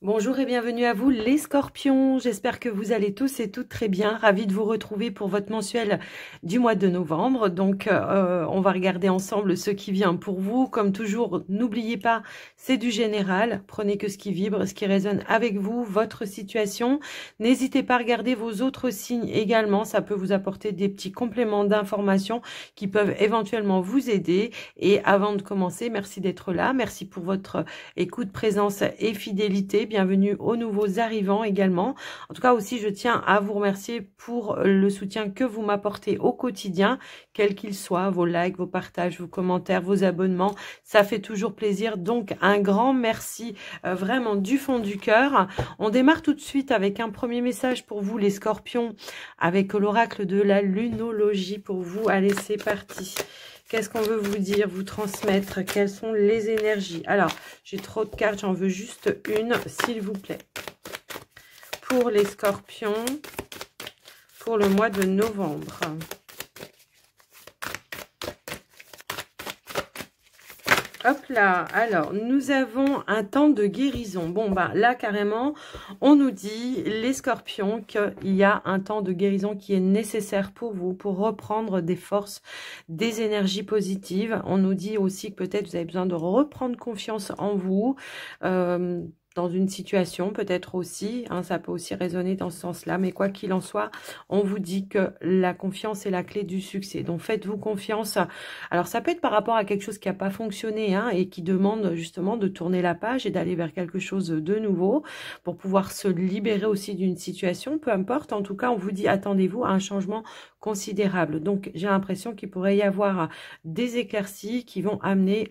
Bonjour et bienvenue à vous les scorpions, j'espère que vous allez tous et toutes très bien, ravi de vous retrouver pour votre mensuel du mois de novembre. Donc on va regarder ensemble ce qui vient pour vous, comme toujours n'oubliez pas c'est du général, prenez que ce qui vibre, ce qui résonne avec vous, votre situation. N'hésitez pas à regarder vos autres signes également, ça peut vous apporter des petits compléments d'informations qui peuvent éventuellement vous aider. Et avant de commencer, merci d'être là, merci pour votre écoute, présence et fidélité. Bienvenue aux nouveaux arrivants également. En tout cas aussi, je tiens à vous remercier pour le soutien que vous m'apportez au quotidien, quel qu'il soit, vos likes, vos partages, vos commentaires, vos abonnements. Ça fait toujours plaisir. Donc, un grand merci vraiment du fond du cœur. On démarre tout de suite avec un premier message pour vous, les scorpions, avec l'oracle de la lunologie pour vous. Allez, c'est parti. Qu'est-ce qu'on veut vous dire, vous transmettre? Quelles sont les énergies? Alors, j'ai trop de cartes, j'en veux juste une, s'il vous plaît. Pour les scorpions, pour le mois de novembre. Hop là, alors nous avons un temps de guérison. Bon, bah là carrément, on nous dit, les scorpions, qu'il y a un temps de guérison qui est nécessaire pour vous, pour reprendre des forces, des énergies positives. On nous dit aussi que peut-être vous avez besoin de reprendre confiance en vous, dans une situation peut-être aussi, hein, ça peut aussi résonner dans ce sens-là, mais quoi qu'il en soit, on vous dit que la confiance est la clé du succès. Donc faites-vous confiance. Alors ça peut être par rapport à quelque chose qui n'a pas fonctionné, hein, et qui demande justement de tourner la page et d'aller vers quelque chose de nouveau pour pouvoir se libérer aussi d'une situation, peu importe. En tout cas, on vous dit attendez-vous à un changement considérable. Donc j'ai l'impression qu'il pourrait y avoir des éclaircies qui vont amener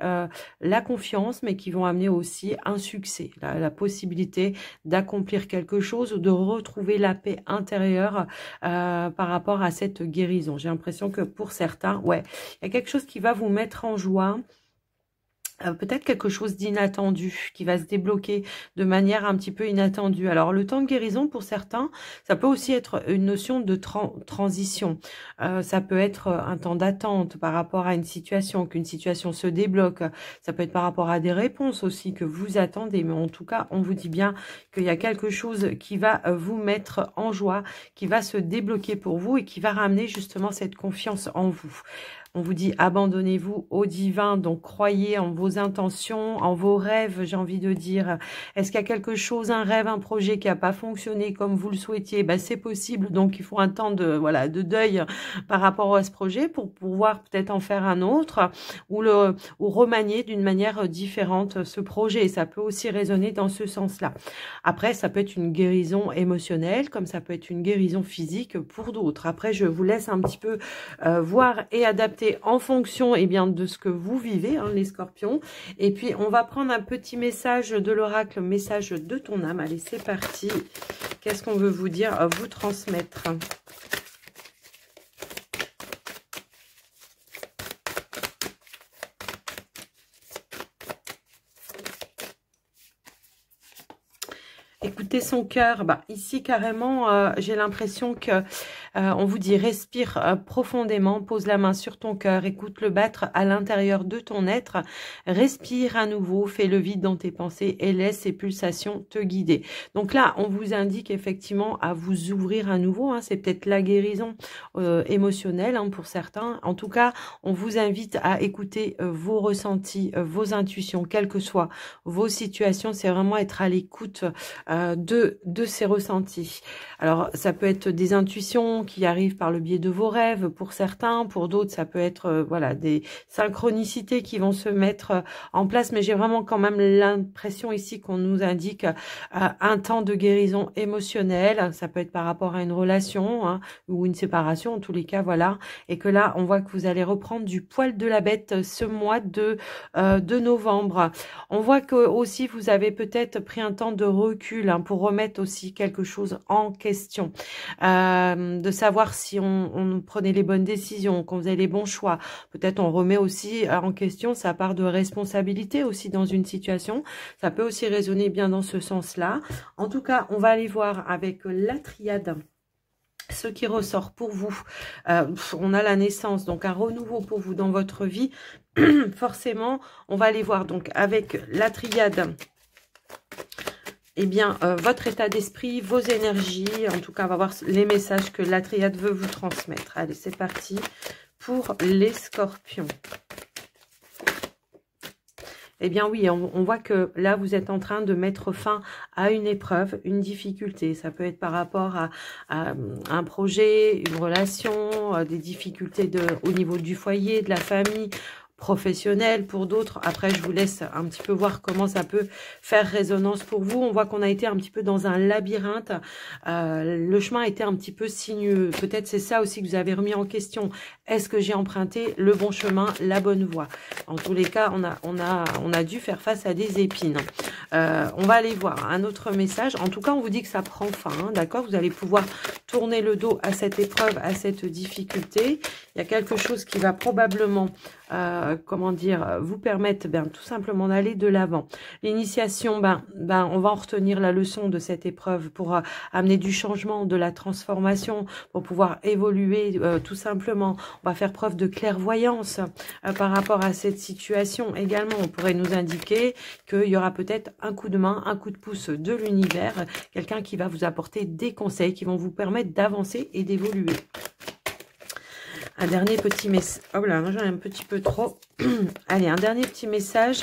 la confiance, mais qui vont amener aussi un succès, la possibilité d'accomplir quelque chose ou de retrouver la paix intérieure par rapport à cette guérison. J'ai l'impression que pour certains, ouais, il y a quelque chose qui va vous mettre en joie. Peut-être quelque chose d'inattendu qui va se débloquer de manière un petit peu inattendue. Alors, le temps de guérison, pour certains, ça peut aussi être une notion de transition. Ça peut être un temps d'attente par rapport à une situation, qu'une situation se débloque. Ça peut être par rapport à des réponses aussi que vous attendez. Mais en tout cas, on vous dit bien qu'il y a quelque chose qui va vous mettre en joie, qui va se débloquer pour vous et qui va ramener justement cette confiance en vous. On vous dit abandonnez-vous au divin, donc croyez en vos intentions, en vos rêves, j'ai envie de dire. Est-ce qu'il y a quelque chose, un rêve, un projet qui n'a pas fonctionné comme vous le souhaitiez? Ben, c'est possible, donc il faut un temps de, voilà, de deuil par rapport à ce projet pour pouvoir peut-être en faire un autre ou remanier d'une manière différente ce projet. Ça peut aussi résonner dans ce sens-là. Après, ça peut être une guérison émotionnelle, comme ça peut être une guérison physique pour d'autres. Après, je vous laisse un petit peu voir et adapter en fonction bien, de ce que vous vivez, hein, les scorpions. Et puis, on va prendre un petit message de l'oracle, message de ton âme. Allez, c'est parti. Qu'est-ce qu'on veut vous dire, vous transmettre? Écoutez son cœur. Bah, ici, carrément, j'ai l'impression que on vous dit respire profondément, pose la main sur ton cœur, écoute-le battre à l'intérieur de ton être, respire à nouveau, fais le vide dans tes pensées et laisse ces pulsations te guider. Donc là, on vous indique effectivement à vous ouvrir à nouveau, hein, c'est peut-être la guérison émotionnelle, hein, pour certains. En tout cas, on vous invite à écouter vos ressentis, vos intuitions, quelles que soient vos situations. C'est vraiment être à l'écoute de ces ressentis. Alors, ça peut être des intuitions qui arrivent par le biais de vos rêves pour certains, pour d'autres, ça peut être voilà, des synchronicités qui vont se mettre en place, mais j'ai vraiment quand même l'impression ici qu'on nous indique un temps de guérison émotionnelle. Ça peut être par rapport à une relation, hein, ou une séparation, en tous les cas, voilà, et que là, on voit que vous allez reprendre du poil de la bête ce mois de novembre. On voit que aussi vous avez peut-être pris un temps de recul, hein, pour remettre aussi quelque chose en question, de savoir si on prenait les bonnes décisions, qu'on faisait les bons choix. Peut-être on remet aussi en question sa part de responsabilité aussi dans une situation. Ça peut aussi résonner bien dans ce sens-là. En tout cas, on va aller voir avec la triade ce qui ressort pour vous. On a la naissance, donc un renouveau pour vous dans votre vie. Forcément, on va aller voir donc avec la triade eh bien, votre état d'esprit, vos énergies. En tout cas, on va voir les messages que la triade veut vous transmettre. Allez, c'est parti pour les scorpions. Eh bien oui, on voit que là, vous êtes en train de mettre fin à une épreuve, une difficulté. Ça peut être par rapport à un projet, une relation, des difficultés au niveau du foyer, de la famille, professionnel pour d'autres. Après, je vous laisse un petit peu voir comment ça peut faire résonance pour vous. On voit qu'on a été un petit peu dans un labyrinthe. Le chemin a été un petit peu sinueux. Peut-être c'est ça aussi que vous avez remis en question. Est-ce que j'ai emprunté le bon chemin, la bonne voie? En tous les cas, on a dû faire face à des épines. On va aller voir un autre message. En tout cas, on vous dit que ça prend fin. Hein, d'accord? Vous allez pouvoir tourner le dos à cette épreuve, à cette difficulté. Il y a quelque chose qui va probablement comment dire, vous permettre tout simplement d'aller de l'avant. L'initiation, on va en retenir la leçon de cette épreuve pour amener du changement, de la transformation, pour pouvoir évoluer tout simplement. On va faire preuve de clairvoyance par rapport à cette situation. Également, on pourrait nous indiquer qu'il y aura peut-être un coup de main, un coup de pouce de l'univers, quelqu'un qui va vous apporter des conseils qui vont vous permettre d'avancer et d'évoluer. Un dernier petit message. Oh là, j'en ai un petit peu trop. Allez, un dernier petit message.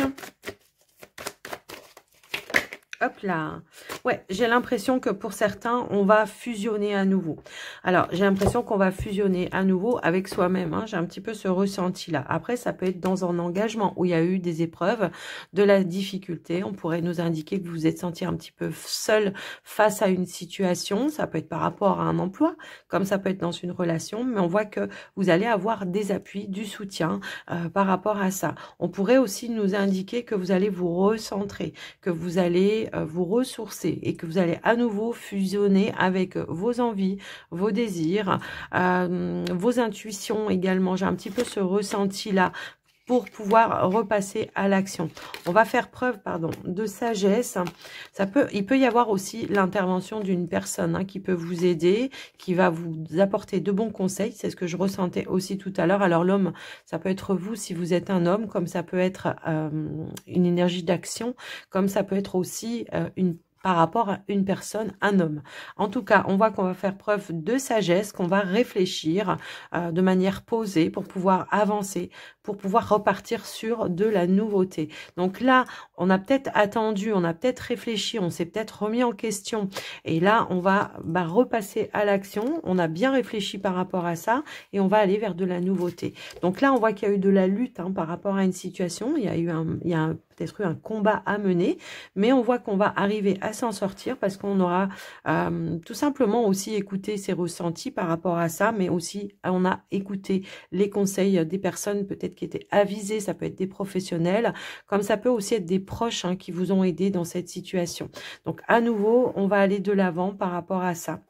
Hop là. Ouais, j'ai l'impression que pour certains, on va fusionner à nouveau. Alors, j'ai l'impression qu'on va fusionner à nouveau avec soi-même. Hein. J'ai un petit peu ce ressenti-là. Après, ça peut être dans un engagement où il y a eu des épreuves, de la difficulté. On pourrait nous indiquer que vous vous êtes senti un petit peu seul face à une situation. Ça peut être par rapport à un emploi, comme ça peut être dans une relation. Mais on voit que vous allez avoir des appuis, du soutien par rapport à ça. On pourrait aussi nous indiquer que vous allez vous recentrer, que vous allez vous ressourcer et que vous allez à nouveau fusionner avec vos envies, vos désirs, vos intuitions également. J'ai un petit peu ce ressenti-là pour pouvoir repasser à l'action. On va faire preuve, de sagesse. Il peut y avoir aussi l'intervention d'une personne qui peut vous aider, qui va vous apporter de bons conseils. C'est ce que je ressentais aussi tout à l'heure. Alors l'homme, ça peut être vous si vous êtes un homme, comme ça peut être une énergie d'action, comme ça peut être aussi par rapport à une personne, un homme. En tout cas, on voit qu'on va faire preuve de sagesse, qu'on va réfléchir de manière posée pour pouvoir avancer, pour pouvoir repartir sur de la nouveauté. Donc là, on a peut-être attendu, on a peut-être réfléchi, on s'est peut-être remis en question. Et là, on va repasser à l'action. On a bien réfléchi par rapport à ça et on va aller vers de la nouveauté. Donc là, on voit qu'il y a eu de la lutte par rapport à une situation. Il y a peut-être eu un combat à mener, mais on voit qu'on va arriver à s'en sortir parce qu'on aura tout simplement aussi écouté ses ressentis par rapport à ça, mais aussi on a écouté les conseils des personnes peut-être qui étaient avisées, ça peut être des professionnels, comme ça peut aussi être des proches qui vous ont aidé dans cette situation. Donc à nouveau, on va aller de l'avant par rapport à ça.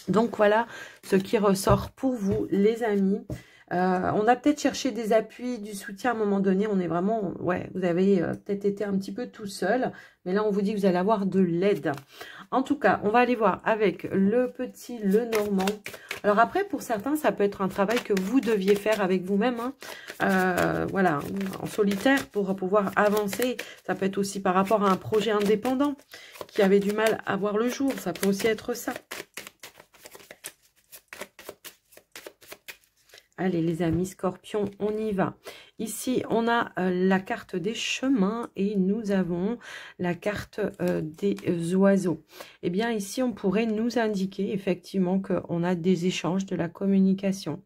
Donc voilà ce qui ressort pour vous les amis. On a peut-être cherché des appuis, du soutien à un moment donné. On est vraiment, vous avez peut-être été un petit peu tout seul. Mais là, on vous dit que vous allez avoir de l'aide. En tout cas, on va aller voir avec le petit Lenormand. Alors après, pour certains, ça peut être un travail que vous deviez faire avec vous-même. Voilà, en solitaire pour pouvoir avancer. Ça peut être aussi par rapport à un projet indépendant qui avait du mal à voir le jour. Ça peut aussi être ça. Allez les amis scorpions, on y va. Ici, on a la carte des chemins et nous avons la carte des oiseaux. Eh bien, ici, on pourrait nous indiquer effectivement qu'on a des échanges, de la communication.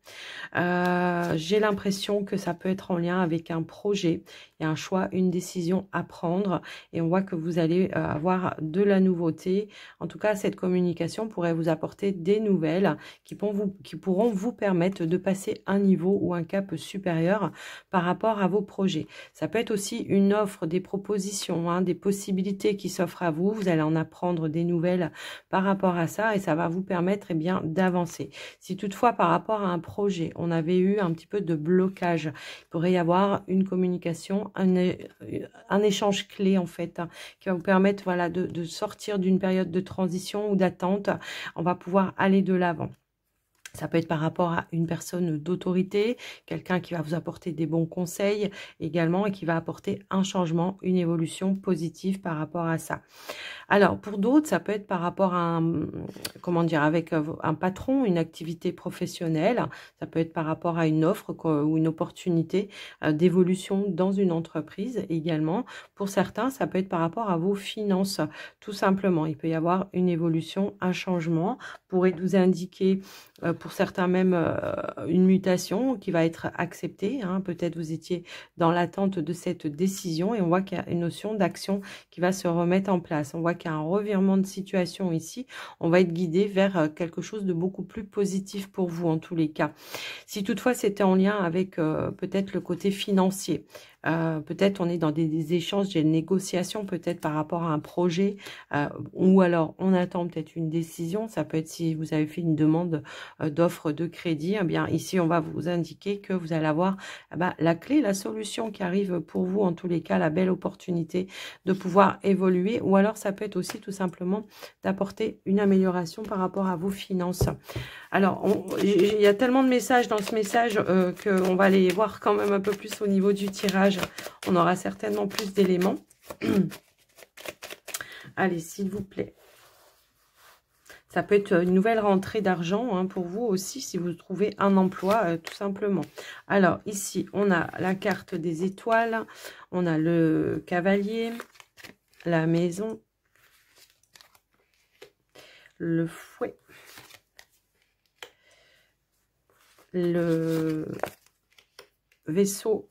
J'ai l'impression que ça peut être en lien avec un projet. Il y a un choix, une décision à prendre et on voit que vous allez avoir de la nouveauté. En tout cas, cette communication pourrait vous apporter des nouvelles qui pourront vous permettre de passer un niveau ou un cap supérieur par rapport à vos projets. Ça peut être aussi une offre, des propositions, des possibilités qui s'offrent à vous. Vous allez en apprendre des nouvelles par rapport à ça et ça va vous permettre d'avancer. Si toutefois par rapport à un projet, on avait eu un petit peu de blocage, il pourrait y avoir une communication, un échange clé en fait, qui va vous permettre de sortir d'une période de transition ou d'attente. On va pouvoir aller de l'avant. Ça peut être par rapport à une personne d'autorité, quelqu'un qui va vous apporter des bons conseils également et qui va apporter un changement, une évolution positive par rapport à ça. Alors, pour d'autres, ça peut être par rapport à un, comment dire, avec un patron, une activité professionnelle. Ça peut être par rapport à une offre ou une opportunité d'évolution dans une entreprise également. Pour certains, ça peut être par rapport à vos finances, tout simplement. Il peut y avoir une évolution, un changement, pourrait nous indiquer pour certains même une mutation qui va être acceptée. Hein. Peut-être vous étiez dans l'attente de cette décision et on voit qu'il y a une notion d'action qui va se remettre en place. On voit qu'il y a un revirement de situation ici. On va être guidé vers quelque chose de beaucoup plus positif pour vous en tous les cas. Si toutefois c'était en lien avec peut-être le côté financier, peut-être on est dans des échanges, des négociations peut-être par rapport à un projet ou alors on attend peut-être une décision. Ça peut être si vous avez fait une demande d'offre de crédit, eh bien ici on va vous indiquer que vous allez avoir la clé, la solution qui arrive pour vous en tous les cas, la belle opportunité de pouvoir évoluer, ou alors ça peut être aussi tout simplement d'apporter une amélioration par rapport à vos finances. Alors, il y a tellement de messages dans ce message qu'on va aller voir quand même un peu plus au niveau du tirage. On aura certainement plus d'éléments. Allez, s'il vous plaît. Ça peut être une nouvelle rentrée d'argent hein, pour vous aussi, si vous trouvez un emploi, tout simplement. Alors, ici, on a la carte des étoiles, on a le cavalier, la maison, le fouet, le vaisseau,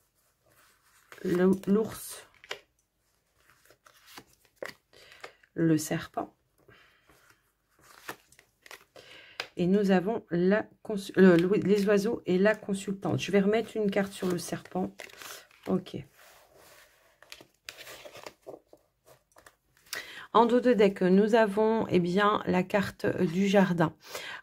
l'ours, le serpent. Et nous avons les oiseaux et la consultante. Je vais remettre une carte sur le serpent. Ok. En dos de deck, nous avons bien la carte du jardin.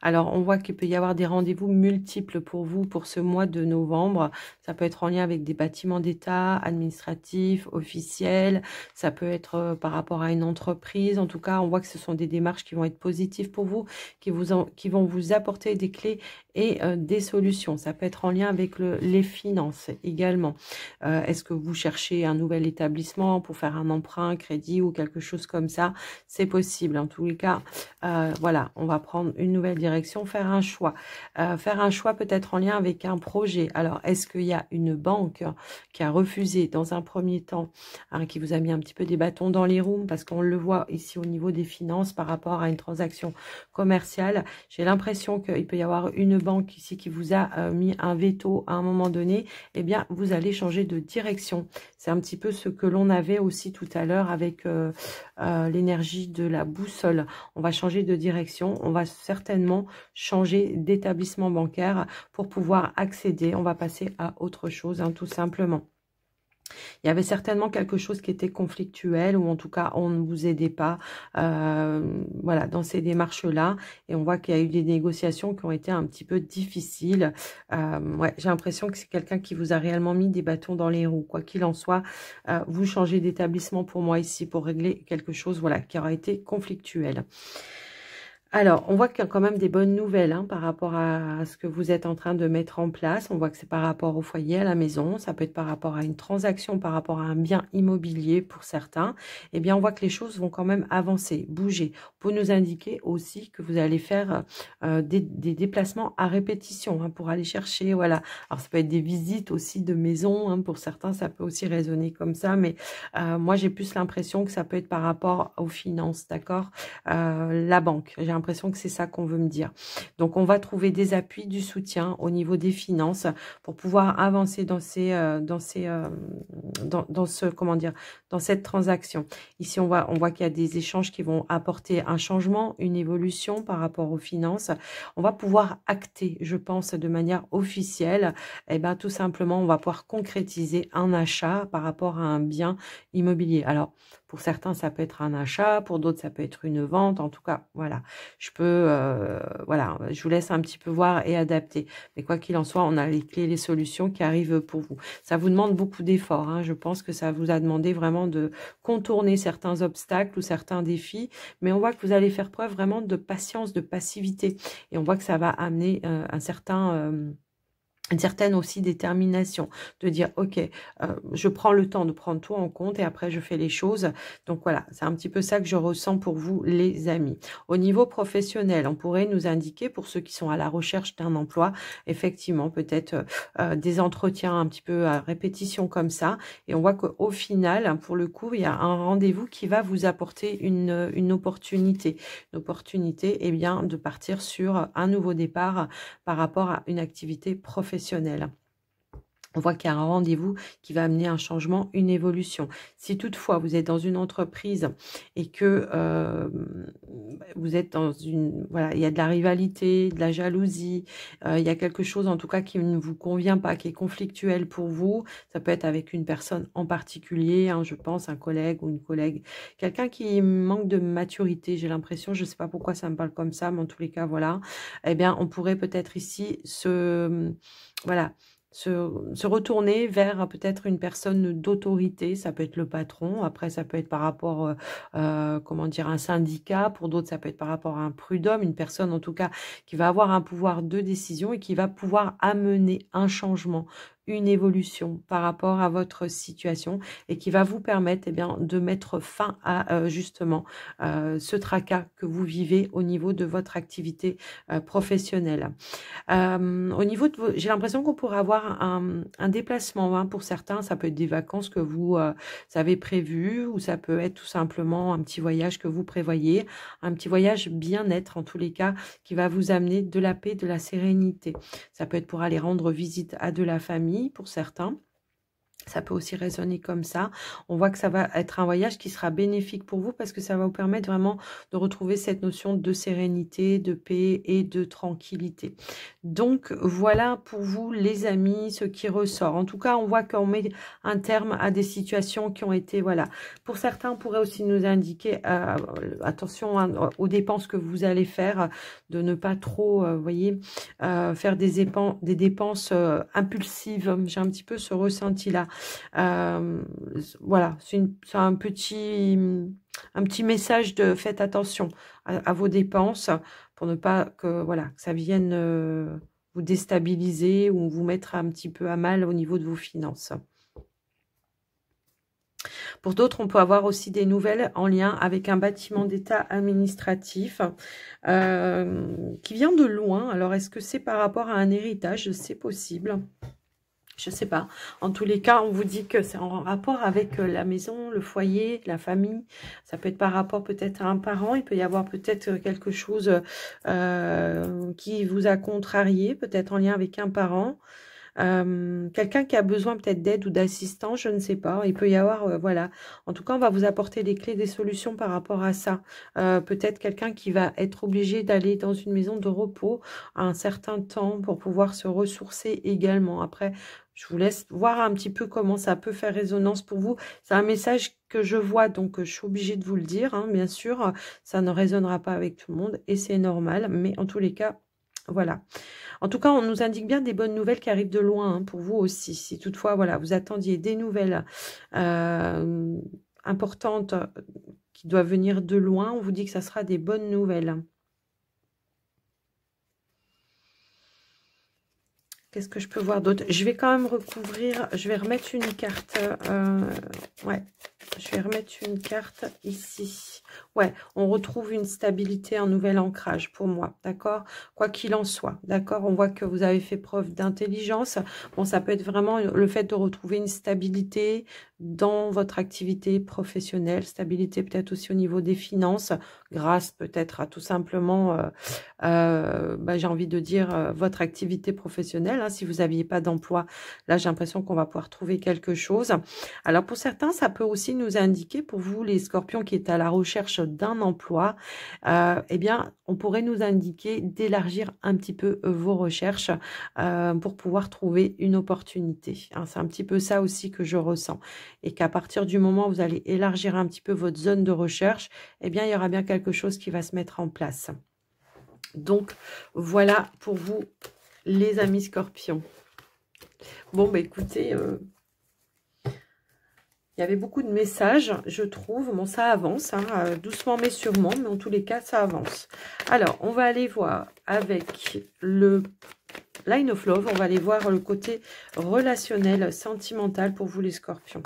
Alors, on voit qu'il peut y avoir des rendez-vous multiples pour vous pour ce mois de novembre. Ça peut être en lien avec des bâtiments d'État, administratifs, officiels. Ça peut être par rapport à une entreprise. En tout cas, on voit que ce sont des démarches qui vont être positives pour vous, qui vont vous apporter des clés et des solutions. Ça peut être en lien avec les finances également. Est-ce que vous cherchez un nouvel établissement pour faire un emprunt, un crédit ou quelque chose comme ça? C'est possible. En tous les cas, voilà, on va prendre une nouvelle direction, faire un choix. Faire un choix peut-être en lien avec un projet. Alors, est-ce qu'il y a une banque qui a refusé dans un premier temps, hein, qui vous a mis un petit peu des bâtons dans les roues, parce qu'on le voit ici au niveau des finances par rapport à une transaction commerciale. J'ai l'impression qu'il peut y avoir une banque ici qui vous a mis un veto à un moment donné. Eh bien, vous allez changer de direction. C'est un petit peu ce que l'on avait aussi tout à l'heure avec l'énergie de la boussole. On va changer de direction, on va certainement changer d'établissement bancaire pour pouvoir accéder. On va passer à autre chose, hein, tout simplement. Il y avait certainement quelque chose qui était conflictuel ou en tout cas on ne vous aidait pas voilà, dans ces démarches-là. Et on voit qu'il y a eu des négociations qui ont été un petit peu difficiles. Ouais, j'ai l'impression que c'est quelqu'un qui vous a réellement mis des bâtons dans les roues. Quoi qu'il en soit, vous changez d'établissement pour moi ici pour régler quelque chose voilà, qui aura été conflictuel. Alors, on voit qu'il y a quand même des bonnes nouvelles hein, par rapport à ce que vous êtes en train de mettre en place. On voit que c'est par rapport au foyer, à la maison. Ça peut être par rapport à une transaction, par rapport à un bien immobilier pour certains. Eh bien, on voit que les choses vont quand même avancer, bouger. Pour nous indiquer aussi que vous allez faire des déplacements à répétition hein, pour aller chercher. Voilà. Alors, ça peut être des visites aussi de maison. Hein, pour certains, ça peut aussi résonner comme ça. Mais moi, j'ai plus l'impression que ça peut être par rapport aux finances, d'accord, la banque. J'ai l'impression que c'est ça qu'on veut me dire. Donc, on va trouver des appuis, du soutien au niveau des finances pour pouvoir avancer dans cette transaction. Ici, on voit qu'il y a des échanges qui vont apporter un changement, une évolution par rapport aux finances. On va pouvoir acter, je pense, de manière officielle. Et ben, tout simplement, on va pouvoir concrétiser un achat par rapport à un bien immobilier. Alors, Pour certains, ça peut être un achat, pour d'autres, ça peut être une vente. En tout cas, voilà, voilà, je vous laisse un petit peu voir et adapter. Mais quoi qu'il en soit, on a les clés, les solutions qui arrivent pour vous. Ça vous demande beaucoup d'efforts, hein. Je pense que ça vous a demandé vraiment de contourner certains obstacles ou certains défis, mais on voit que vous allez faire preuve vraiment de patience, de passivité, et on voit que ça va amener une certaine aussi détermination, de dire ok, je prends le temps de prendre tout en compte et après je fais les choses. Donc voilà, c'est un petit peu ça que je ressens pour vous les amis. Au niveau professionnel, on pourrait nous indiquer pour ceux qui sont à la recherche d'un emploi, effectivement peut-être des entretiens un petit peu à répétition comme ça, et on voit qu'au final, pour le coup, il y a un rendez-vous qui va vous apporter une opportunité. Une opportunité, eh bien, de partir sur un nouveau départ par rapport à une activité professionnelle. On voit qu'il y a un rendez-vous qui va amener un changement, une évolution. Si toutefois vous êtes dans une entreprise et que vous êtes dans une... Voilà, il y a de la rivalité, de la jalousie, il y a quelque chose en tout cas qui ne vous convient pas, qui est conflictuel pour vous. Ça peut être avec une personne en particulier, hein, je pense, un collègue ou une collègue. Quelqu'un qui manque de maturité, j'ai l'impression, je ne sais pas pourquoi ça me parle comme ça, mais en tous les cas, voilà. Eh bien, on pourrait peut-être ici voilà, se retourner vers peut-être une personne d'autorité. Ça peut être le patron, après ça peut être par rapport, comment dire, un syndicat, pour d'autres ça peut être par rapport à un prud'homme, une personne en tout cas qui va avoir un pouvoir de décision et qui va pouvoir amener un changement, une évolution par rapport à votre situation et qui va vous permettre eh bien, de mettre fin à justement ce tracas que vous vivez au niveau de votre activité professionnelle. Au niveau de j'ai l'impression qu'on pourrait avoir un déplacement, hein, pour certains. Ça peut être des vacances que vous avez prévues, ou ça peut être tout simplement un petit voyage que vous prévoyez, un petit voyage bien-être en tous les cas, qui va vous amener de la paix, de la sérénité. Ça peut être pour aller rendre visite à de la famille pour certains. Ça peut aussi résonner comme ça. On voit que ça va être un voyage qui sera bénéfique pour vous parce que ça va vous permettre vraiment de retrouver cette notion de sérénité, de paix et de tranquillité. Donc, voilà pour vous les amis, ce qui ressort. En tout cas, on voit qu'on met un terme à des situations qui ont été, voilà. Pour certains, on pourrait aussi nous indiquer, attention, hein, aux dépenses que vous allez faire, de ne pas trop, voyez, faire des dépenses impulsives. J'ai un petit peu ce ressenti-là. Voilà, c'est un petit message de faites attention à vos dépenses pour ne pas que, voilà, que ça vienne vous déstabiliser ou vous mettre un petit peu à mal au niveau de vos finances. Pour d'autres, on peut avoir aussi des nouvelles en lien avec un bâtiment d'état administratif qui vient de loin. Alors, est-ce que c'est par rapport à un héritage? C'est possible. Je ne sais pas. En tous les cas, on vous dit que c'est en rapport avec la maison, le foyer, la famille. Ça peut être par rapport peut-être à un parent. Il peut y avoir peut-être quelque chose qui vous a contrarié, peut-être en lien avec un parent. Quelqu'un qui a besoin peut-être d'aide ou d'assistance, je ne sais pas. Il peut y avoir, voilà. En tout cas, on va vous apporter des clés, des solutions par rapport à ça. Peut-être quelqu'un qui va être obligé d'aller dans une maison de repos à un certain temps pour pouvoir se ressourcer également. Après, je vous laisse voir un petit peu comment ça peut faire résonance pour vous. C'est un message que je vois, donc je suis obligée de vous le dire, hein, bien sûr. Ça ne résonnera pas avec tout le monde et c'est normal. Mais en tous les cas, voilà. En tout cas, on nous indique bien des bonnes nouvelles qui arrivent de loin, hein, pour vous aussi. Si toutefois, voilà, vous attendiez des nouvelles importantes qui doivent venir de loin, on vous dit que ça sera des bonnes nouvelles. Qu'est-ce que je peux voir d'autre? Je vais quand même recouvrir, je vais remettre une carte. Ouais, je vais remettre une carte ici. Ouais, on retrouve une stabilité, un nouvel ancrage pour moi, d'accord? Quoi qu'il en soit, d'accord? On voit que vous avez fait preuve d'intelligence. Bon, ça peut être vraiment le fait de retrouver une stabilité dans votre activité professionnelle, stabilité peut-être aussi au niveau des finances, grâce peut-être à tout simplement, j'ai envie de dire, votre activité professionnelle. Hein, si vous n'aviez pas d'emploi, là j'ai l'impression qu'on va pouvoir trouver quelque chose. Alors pour certains, ça peut aussi nous indiquer, pour vous les scorpions qui êtes à la recherche d'un emploi, eh bien, on pourrait nous indiquer d'élargir un petit peu vos recherches pour pouvoir trouver une opportunité. Hein, c'est un petit peu ça aussi que je ressens. Et qu'à partir du moment où vous allez élargir un petit peu votre zone de recherche, eh bien, il y aura bien quelque chose qui va se mettre en place. Donc, voilà pour vous, les amis scorpions. Bon, bah écoutez, il y avait beaucoup de messages, je trouve. Bon, ça avance, hein, doucement mais sûrement, mais en tous les cas, ça avance. Alors, on va aller voir avec le Line of Love, on va aller voir le côté relationnel, sentimental pour vous les scorpions.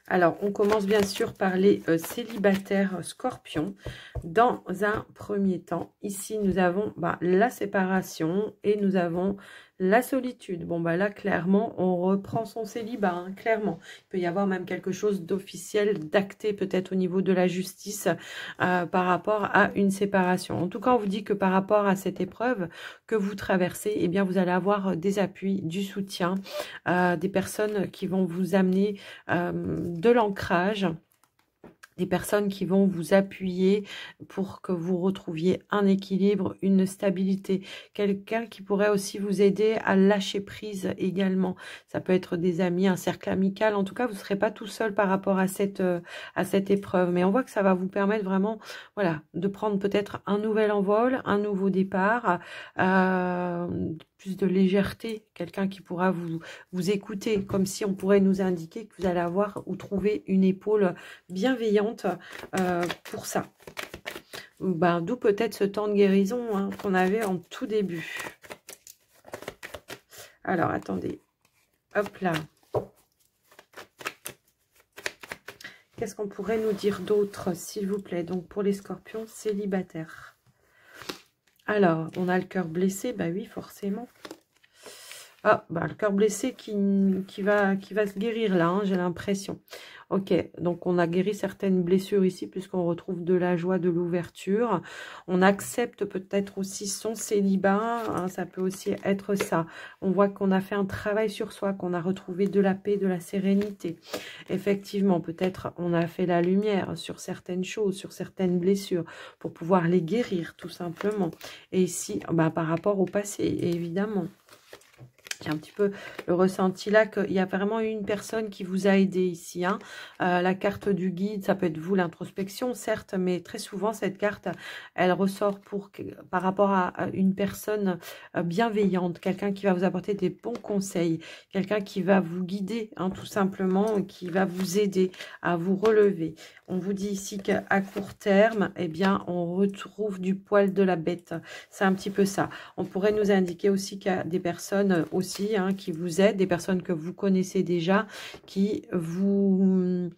Alors, on commence bien sûr par les célibataires scorpions. Dans un premier temps, ici, nous avons la séparation et nous avons la solitude. Bon, là, clairement, on reprend son célibat, hein, clairement. Il peut y avoir même quelque chose d'officiel, d'acté peut-être au niveau de la justice par rapport à une séparation. En tout cas, on vous dit que par rapport à cette épreuve que vous traversez, eh bien, vous allez avoir des appuis, du soutien, des personnes qui vont vous amener de l'ancrage, des personnes qui vont vous appuyer pour que vous retrouviez un équilibre, une stabilité. Quelqu'un qui pourrait aussi vous aider à lâcher prise également. Ça peut être des amis, un cercle amical. En tout cas, vous ne serez pas tout seul par rapport à cette épreuve. Mais on voit que ça va vous permettre vraiment, voilà, de prendre peut-être un nouvel envol, un nouveau départ, plus de légèreté, quelqu'un qui pourra vous écouter, comme si on pourrait nous indiquer que vous allez avoir ou trouver une épaule bienveillante pour ça. D'où peut-être ce temps de guérison, hein, qu'on avait en tout début. Alors, attendez. Hop là. Qu'est-ce qu'on pourrait nous dire d'autre, s'il vous plaît? Donc, pour les scorpions célibataires. Alors, on a le cœur blessé, oui, forcément. Ah, le cœur blessé qui va se guérir là, hein, j'ai l'impression. Ok, donc on a guéri certaines blessures ici puisqu'on retrouve de la joie, de l'ouverture. On accepte peut-être aussi son célibat, hein, ça peut aussi être ça. On voit qu'on a fait un travail sur soi, qu'on a retrouvé de la paix, de la sérénité. Effectivement, peut-être on a fait la lumière sur certaines choses, sur certaines blessures pour pouvoir les guérir tout simplement. Et ici, par rapport au passé, évidemment. J'ai un petit peu le ressenti là qu'il y a vraiment une personne qui vous a aidé ici. Hein. La carte du guide, ça peut être vous, l'introspection, certes, mais très souvent, cette carte, elle ressort par rapport à une personne bienveillante, quelqu'un qui va vous apporter des bons conseils, quelqu'un qui va vous guider, hein, tout simplement, qui va vous aider à vous relever. On vous dit ici qu'à court terme, eh bien, on retrouve du poil de la bête. C'est un petit peu ça. On pourrait nous indiquer aussi qu'il y a des personnes aussi, hein, qui vous aident, des personnes que vous connaissez déjà, qui vous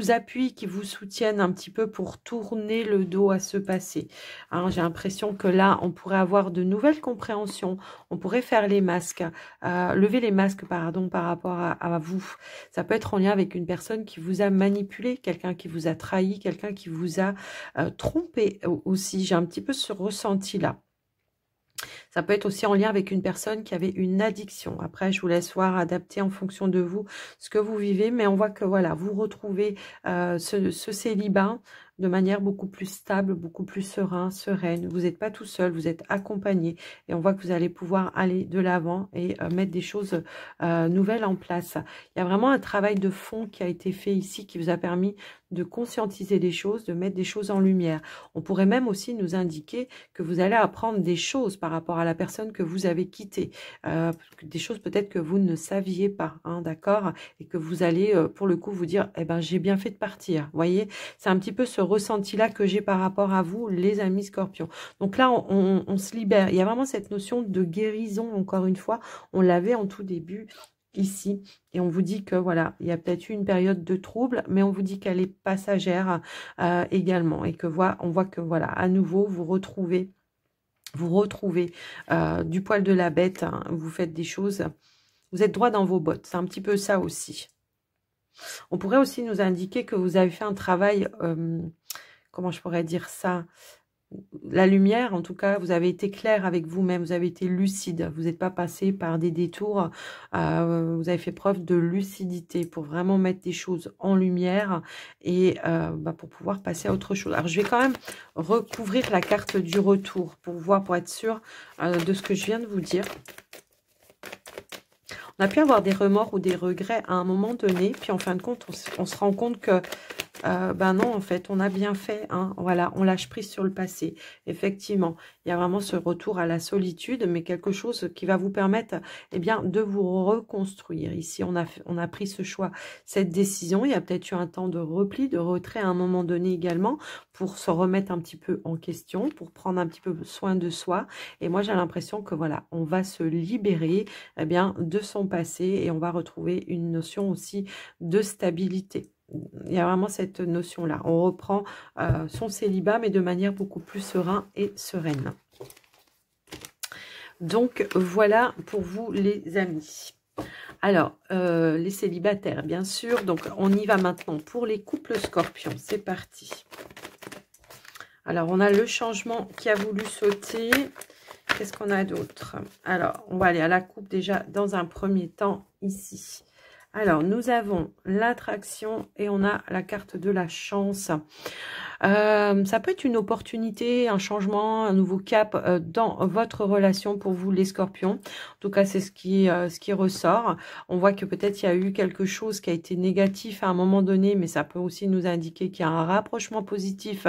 appuient, qui vous soutiennent un petit peu pour tourner le dos à ce passé. Hein, j'ai l'impression que là, on pourrait avoir de nouvelles compréhensions. On pourrait faire les masques, lever les masques, pardon, par rapport à vous. Ça peut être en lien avec une personne qui vous a manipulé, quelqu'un qui vous a trahi, quelqu'un qui vous a trompé aussi. J'ai un petit peu ce ressenti-là. Ça peut être aussi en lien avec une personne qui avait une addiction. Après, je vous laisse voir, adapter en fonction de vous ce que vous vivez. Mais on voit que voilà, vous retrouvez ce célibat de manière beaucoup plus stable, beaucoup plus sereine. Vous n'êtes pas tout seul, vous êtes accompagné. Et on voit que vous allez pouvoir aller de l'avant et mettre des choses nouvelles en place. Il y a vraiment un travail de fond qui a été fait ici, qui vous a permis de conscientiser les choses, de mettre des choses en lumière. On pourrait même aussi nous indiquer que vous allez apprendre des choses par rapport à la personne que vous avez quittée. Des choses peut-être que vous ne saviez pas, hein, d'accord? Et que vous allez, pour le coup, vous dire, eh ben, j'ai bien fait de partir. Vous voyez, c'est un petit peu ce ressenti-là que j'ai par rapport à vous, les amis scorpions. Donc là, on se libère. Il y a vraiment cette notion de guérison, encore une fois. On l'avait en tout début ici, et on vous dit que voilà, il y a peut-être eu une période de trouble, mais on vous dit qu'elle est passagère également, et que on voit que voilà, à nouveau, vous retrouvez du poil de la bête, hein, vous faites des choses, vous êtes droit dans vos bottes, c'est un petit peu ça aussi. On pourrait aussi nous indiquer que vous avez fait un travail, comment je pourrais dire ça, la lumière, en tout cas, vous avez été clair avec vous-même, vous avez été lucide, vous n'êtes pas passé par des détours, vous avez fait preuve de lucidité pour vraiment mettre des choses en lumière et pour pouvoir passer à autre chose. Alors, je vais quand même recouvrir la carte du retour pour voir, pour être sûr de ce que je viens de vous dire. On a pu avoir des remords ou des regrets à un moment donné, puis en fin de compte, on se rend compte que non, en fait, on a bien fait, hein, voilà, on lâche prise sur le passé. Effectivement, il y a vraiment ce retour à la solitude, mais quelque chose qui va vous permettre, eh bien, de vous reconstruire. Ici, on a pris ce choix, cette décision. Il y a peut-être eu un temps de repli, de retrait à un moment donné également, pour se remettre un petit peu en question, pour prendre un petit peu soin de soi. Et moi, j'ai l'impression que, voilà, on va se libérer, eh bien, de son passé et on va retrouver une notion aussi de stabilité. Il y a vraiment cette notion-là. On reprend son célibat, mais de manière beaucoup plus sereine et sereine. Donc, voilà pour vous, les amis. Alors, les célibataires, bien sûr. Donc, on y va maintenant pour les couples scorpions. C'est parti. Alors, on a le changement qui a voulu sauter. Qu'est-ce qu'on a d'autre? Alors, on va aller à la coupe déjà dans un premier temps ici. Alors, nous avons l'attraction et on a la carte de la chance. Ça peut être une opportunité, un changement, un nouveau cap dans votre relation pour vous, les scorpions. En tout cas, c'est ce qui ressort. On voit que peut-être il y a eu quelque chose qui a été négatif à un moment donné, mais ça peut aussi nous indiquer qu'il y a un rapprochement positif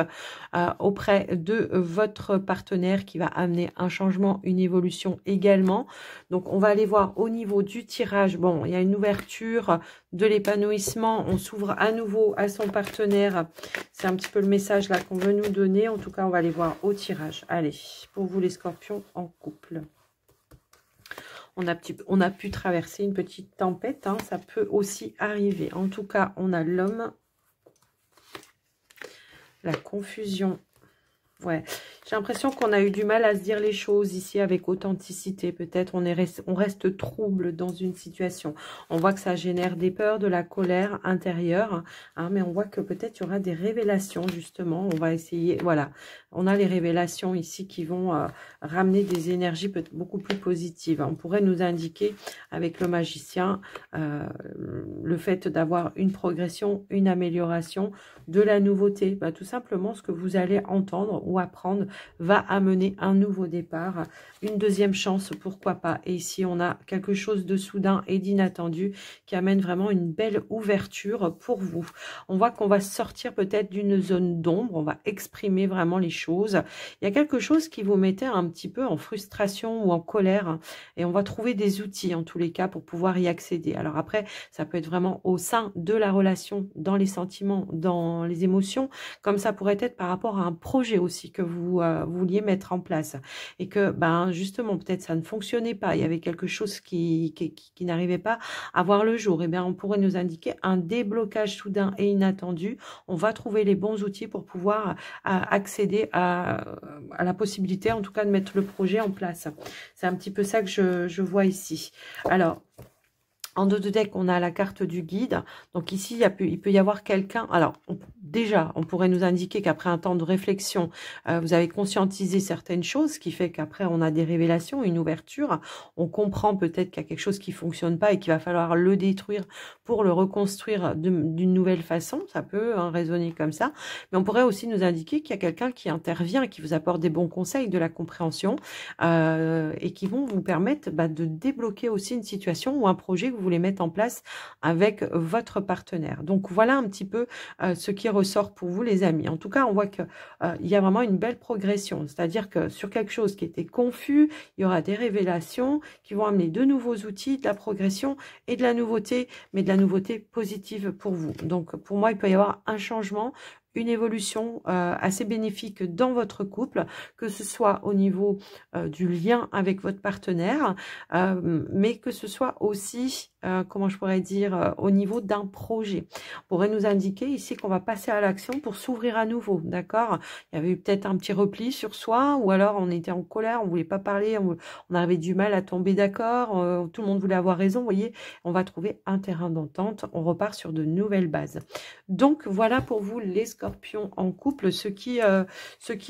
auprès de votre partenaire qui va amener un changement, une évolution également. Donc, on va aller voir au niveau du tirage. Bon, il y a une ouverture de l'épanouissement. On s'ouvre à nouveau à son partenaire. C'est un petit peu le message là qu'on veut nous donner. En tout cas, on va aller voir au tirage. Allez, pour vous les scorpions en couple. On a pu traverser une petite tempête. Hein, ça peut aussi arriver. En tout cas, on a l'homme. La confusion. Ouais, j'ai l'impression qu'on a eu du mal à se dire les choses ici avec authenticité. Peut-être on reste trouble dans une situation. On voit que ça génère des peurs, de la colère intérieure. Hein, mais on voit que peut-être il y aura des révélations justement. On va essayer, voilà. On a les révélations ici qui vont ramener des énergies peut-être beaucoup plus positives. On pourrait nous indiquer avec le magicien le fait d'avoir une progression, une amélioration, de la nouveauté. Tout simplement ce que vous allez entendre ou apprendre va amener un nouveau départ, une deuxième chance, pourquoi pas. Et ici, on a quelque chose de soudain et d'inattendu qui amène vraiment une belle ouverture pour vous. On voit qu'on va sortir peut-être d'une zone d'ombre, on va exprimer vraiment les choses. Il y a quelque chose qui vous mettait un petit peu en frustration ou en colère et on va trouver des outils en tous les cas pour pouvoir y accéder. Alors après, ça peut être vraiment au sein de la relation, dans les sentiments, dans les émotions, comme ça pourrait être par rapport à un projet aussi que vous vouliez mettre en place et que justement peut-être ça ne fonctionnait pas, il y avait quelque chose qui n'arrivait pas à voir le jour. Et bien on pourrait nous indiquer un déblocage soudain et inattendu. On va trouver les bons outils pour pouvoir accéder à la possibilité en tout cas de mettre le projet en place. C'est un petit peu ça que je vois ici. Alors en dos de deck, on a la carte du guide. Donc ici, il peut y avoir quelqu'un. Alors, déjà, on pourrait nous indiquer qu'après un temps de réflexion, vous avez conscientisé certaines choses, ce qui fait qu'après, on a des révélations, une ouverture. On comprend peut-être qu'il y a quelque chose qui ne fonctionne pas et qu'il va falloir le détruire pour le reconstruire d'une nouvelle façon. Ça peut résonner comme ça. Mais on pourrait aussi nous indiquer qu'il y a quelqu'un qui intervient, qui vous apporte des bons conseils, de la compréhension et qui vont vous permettre de débloquer aussi une situation ou un projet que vous voulez mettre en place avec votre partenaire. Donc voilà un petit peu ce qui ressort pour vous les amis. En tout cas, on voit que il y a vraiment une belle progression, c'est-à-dire que sur quelque chose qui était confus, il y aura des révélations qui vont amener de nouveaux outils, de la progression et de la nouveauté, mais de la nouveauté positive pour vous. Donc pour moi, il peut y avoir un changement, une évolution assez bénéfique dans votre couple, que ce soit au niveau du lien avec votre partenaire, mais que ce soit aussi, comment je pourrais dire, au niveau d'un projet. On pourrait nous indiquer ici qu'on va passer à l'action pour s'ouvrir à nouveau, d'accord? Il y avait eu peut-être un petit repli sur soi, ou alors on était en colère, on voulait pas parler, on avait du mal à tomber d'accord, tout le monde voulait avoir raison, vous voyez, on va trouver un terrain d'entente, on repart sur de nouvelles bases. Donc voilà pour vous les scorpions en couple, ce qui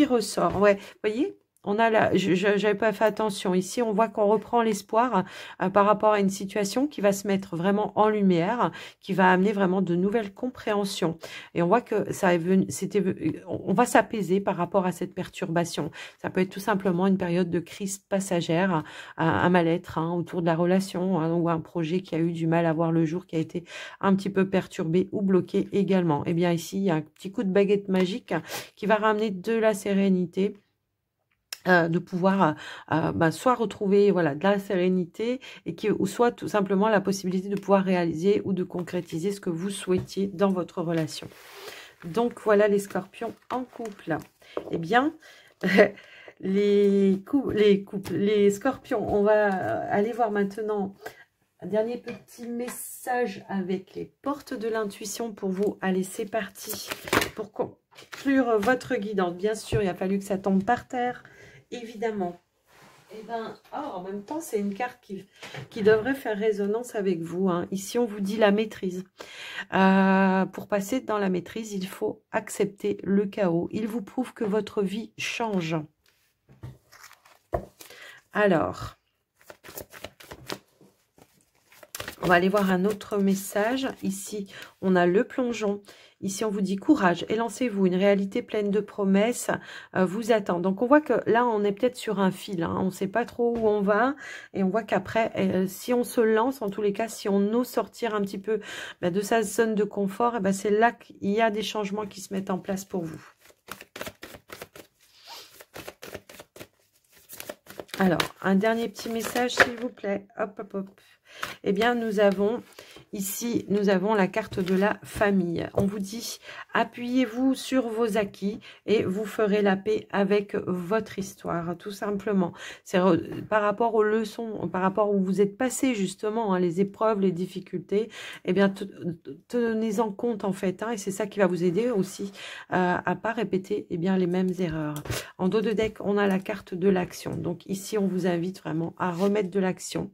ressort. Ouais, vous voyez, on a là, j'avais pas fait attention. Ici, on voit qu'on reprend l'espoir par rapport à une situation qui va se mettre vraiment en lumière, qui va amener vraiment de nouvelles compréhensions. Et on voit que ça est venu, on va s'apaiser par rapport à cette perturbation. Ça peut être tout simplement une période de crise passagère, un mal-être autour de la relation ou un projet qui a eu du mal à voir le jour, qui a été un petit peu perturbé ou bloqué également. Et bien ici, il y a un petit coup de baguette magique qui va ramener de la sérénité. De pouvoir soit retrouver voilà de la sérénité ou soit tout simplement la possibilité de pouvoir réaliser ou de concrétiser ce que vous souhaitiez dans votre relation. Donc voilà les scorpions en couple. Eh bien les scorpions, on va aller voir maintenant un dernier petit message avec les portes de l'intuition pour vous. Allez, c'est parti pour conclure votre guidance. Bien sûr, il a fallu que ça tombe par terre. Évidemment. Et ben, en même temps, c'est une carte qui devrait faire résonance avec vous. Ici, on vous dit la maîtrise. Pour passer dans la maîtrise, il faut accepter le chaos. Il vous prouve que votre vie change. Alors, on va aller voir un autre message. Ici, on a le plongeon. Ici, on vous dit courage et lancez-vous. Une réalité pleine de promesses vous attend. Donc, on voit que là, on est peut-être sur un fil. On ne sait pas trop où on va. Et on voit qu'après, si on se lance, en tous les cas, si on ose sortir un petit peu de sa zone de confort, c'est là qu'il y a des changements qui se mettent en place pour vous. Alors, un dernier petit message, s'il vous plaît. Hop, hop, hop. Eh bien, nous avons la carte de la famille. On vous dit, appuyez-vous sur vos acquis et vous ferez la paix avec votre histoire, tout simplement. C'est par rapport aux leçons, par rapport où vous êtes passé, justement, les épreuves, les difficultés, eh bien, tenez-en compte, en fait, et c'est ça qui va vous aider aussi à ne pas répéter les mêmes erreurs. En dos de deck, on a la carte de l'action. Donc, ici, on vous invite vraiment à remettre de l'action.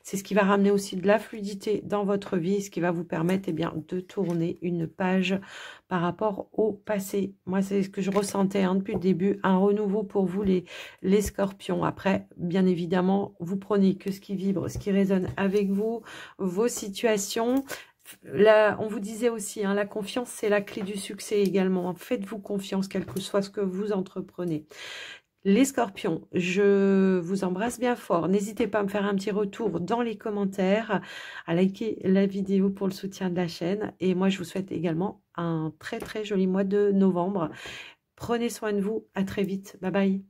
C'est ce qui va ramener aussi de la fluidité dans votre vie, ce qui va vous permettre de tourner une page par rapport au passé. Moi, c'est ce que je ressentais depuis le début, un renouveau pour vous les scorpions. Après, bien évidemment, vous prenez que ce qui vibre, ce qui résonne avec vous, vos situations. Là, on vous disait aussi, la confiance, c'est la clé du succès également. Faites-vous confiance, quel que soit ce que vous entreprenez. Les scorpions, je vous embrasse bien fort. N'hésitez pas à me faire un petit retour dans les commentaires, à liker la vidéo pour le soutien de la chaîne. Et moi, je vous souhaite également un très très joli mois de novembre. Prenez soin de vous. À très vite. Bye bye.